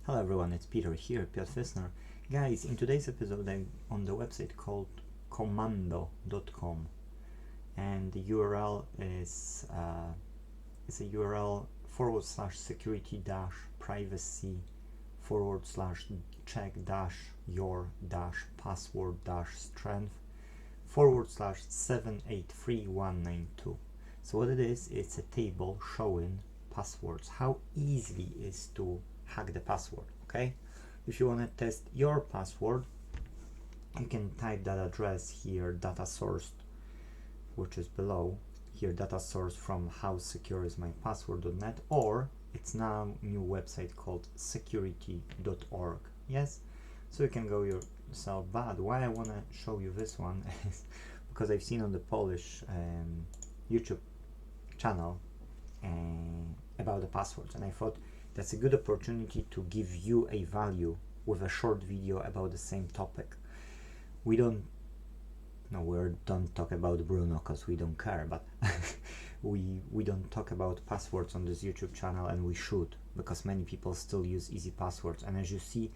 Hello everyone, it's Peter here, Piotr Fissner. Guys, in today's episode I'm on the website called commando.com, and the URL is a URL /security-privacy/check-your-password-strength/783,192. So what it is, it's a table showing passwords, how easy it is to hack the password. Okay, if you want to test your password, you can type that address here, data source, which is below here, data source from howsecureismypassword.net, or it's now new website called security.org. Yes, so you can go yourself. But why I want to show you this one is because I've seen on the Polish YouTube channel about the passwords, and I thought that's a good opportunity to give you a value with a short video about the same topic. We don't talk about Bruno because we don't care, but we don't talk about passwords on this YouTube channel, and we should, because many people still use easy passwords. And as you see,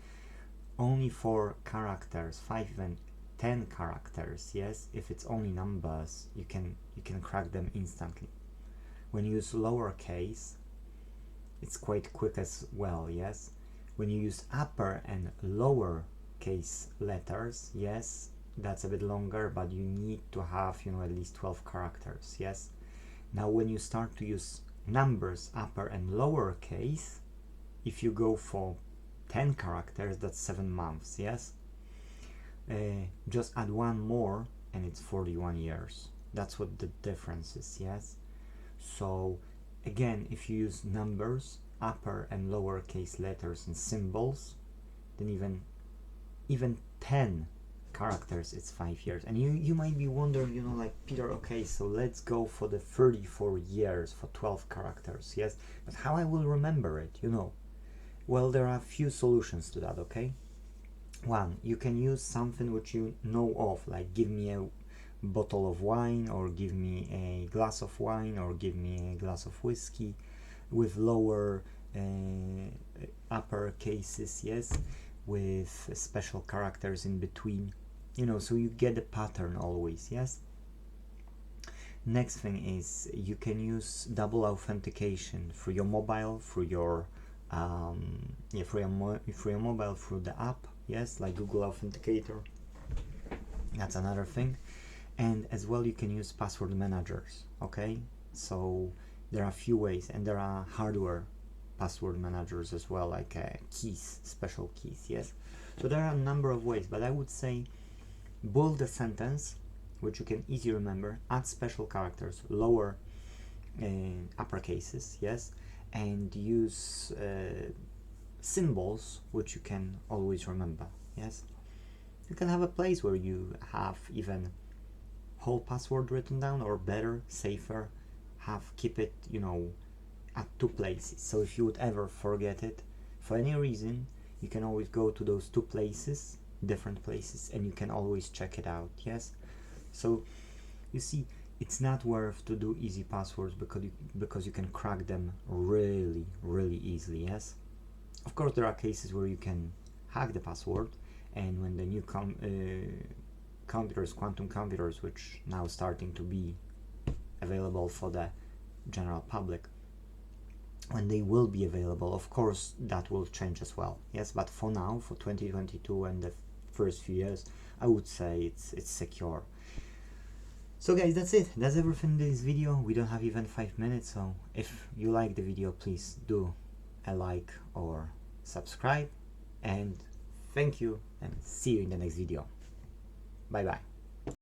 only 4 characters, 5 and 10 characters, yes, if it's only numbers, you can crack them instantly. When you use lowercase, it's quite quick as well, yes. When you use upper and lower case letters, yes, that's a bit longer, but you need to have, at least 12 characters, yes. Now when you start to use numbers, upper and lower case, if you go for 10 characters, that's 7 months, yes. Just add one more and it's 41 years. That's what the difference is, yes. So again, if you use numbers, upper and lower case letters and symbols, then even 10 characters, it's 5 years. And you might be wondering, like, Peter, okay, so let's go for the 34 years for 12 characters, yes, but how I will remember it, Well, there are a few solutions to that, okay? One, you can use something which you know of, like give me a bottle of wine, or give me a glass of wine, or give me a glass of whiskey, with lower upper cases, yes, with special characters in between, so you get the pattern always, yes. Next thing is you can use double authentication through your mobile, through your mobile, through the app, yes, like Google Authenticator. That's another thing. And as well, you can use password managers, okay? So there are a few ways, and there are hardware password managers as well, like keys, special keys, yes. So there are a number of ways, but I would say build a sentence which you can easily remember, add special characters, lower upper cases, yes, and use symbols which you can always remember, yes. You can have a place where you have even whole password written down, or better, safer, keep it, at 2 places. So if you would ever forget it for any reason, you can always go to those 2 places, different places, and you can always check it out, yes. So you see, it's not worth to do easy passwords because you can crack them really, really easily, yes. Of course, there are cases where you can hack the password, and when the new quantum computers, which now starting to be available for the general public, when they will be available, of course that will change as well, yes. But for now, for 2022 and the first few years, I would say it's secure. So guys, that's it. That's everything in this video. We don't have even 5 minutes, so if you like the video, please do a like or subscribe, and thank you, and see you in the next video. Bye bye.